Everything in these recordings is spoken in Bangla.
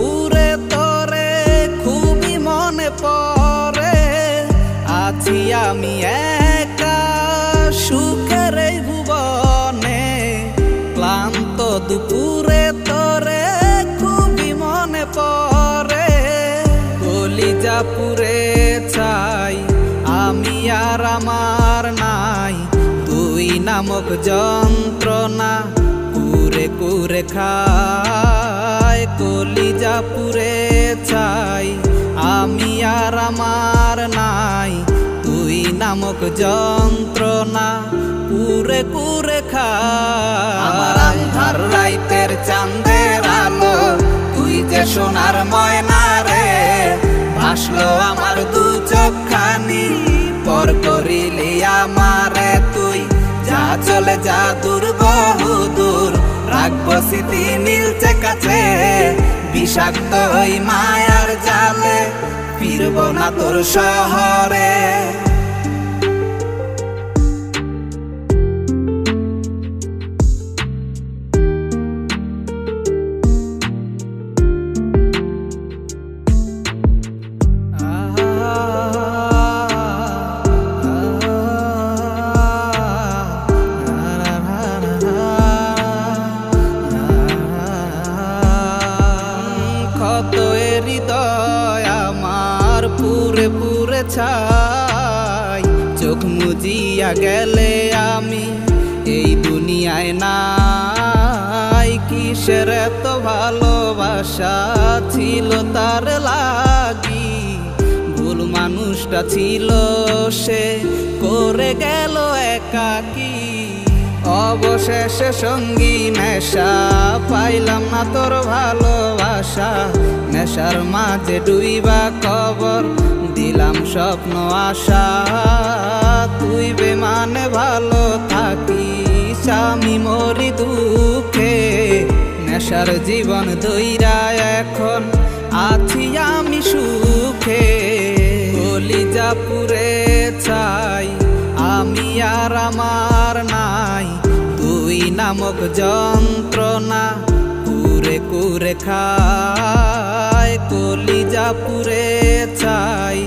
দুপুরে তোরে খুবই মনে পড়ে। আছি আমি একা সুখের এই ভুবনে, ক্লান্ত দুপুরে তোরে খুবই মনে পড়ে। কলিজা পুড়ে ছাই আমি আর আমার নাই, তুই নামক যন্ত্রণা কুরে কুরে খায়। কলিজা পুড়ে ছাই আমি আর আমার নাই, তুই নামক যন্ত্রণা কুরে কুরে খায়। আমার আন্ধার রাইতের চাঁদের আলো তুই যে সোনার ময়না রে, ভাসলো আমার দু চোখখানি পর করিলি আমারে তুই। যা চলে যা দূর বহু দূর, রাখবো স্মৃতি নীলচে কাছে। বিষাক্ত ওই মায়ার জালে ফিরবো না তোর শহরে। হৃদয় আমার পুরে পুরে ছাই, চোখ মুজিয়া গেলে আমি এই দুনিয়ায় নাই। কিসের এত ভালোবাসা ছিল তার লাগি, ভুল মানুষটা ছিল সে করে গেল একাকী। অবশেষে সঙ্গী নেশা পাইলাম না তোর ভালোবাসা, নেশার মাঝে ডুইবা কবর দিলাম স্বপ্ন আশা। তুই বেমানে ভালো থাকিস আমি মরি দুঃখে, নেশার জীবন ধইরা এখন আছি আমি সুখে। কলিজা পুড়ে ছাই আমি আর আমার নাই, তুই নামক যন্ত্রণা কুরে কুরে খায়। কলিজা পুড়ে ছাই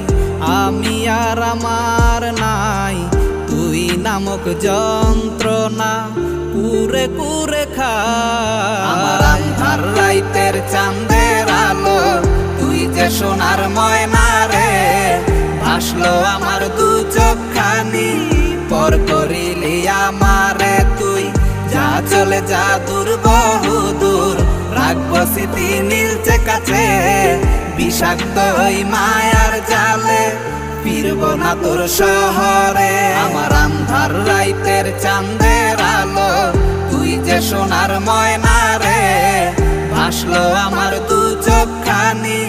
আমি আর আমার নাই, তুই নামক যন্ত্রণা কুরে কুরে খায়। আমার আন্ধার রাইতের চাঁদের আলো তুই যে সোনার ময়না রে, ভাসলো আমার দু চোখখানি পর করিলি আমারে তুই। যা চলে যা দূর বহু দূর, রাখবো স্মৃতি নীলচে কাছে। বিষাক্ত ওই মায়ার জালে ফিরবো না তোর শহরে। আমার আন্ধার রাইতের চাঁদের আলো তুই যে সোনার ময়না রে, ভাসলো আমার দু চোখখানি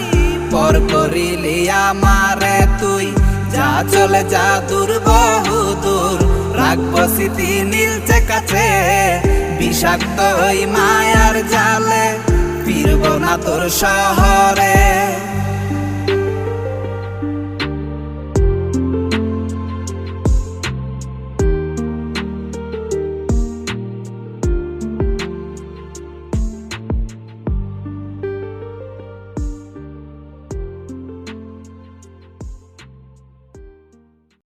পর করিলি আমারে তুই। যা চলে যা দূর বহু দূর, রাখবো স্মৃতি নীলচে কাছে। বিষাক্ত ওই মায়ার জালে ফিরবো না তোর শহরে।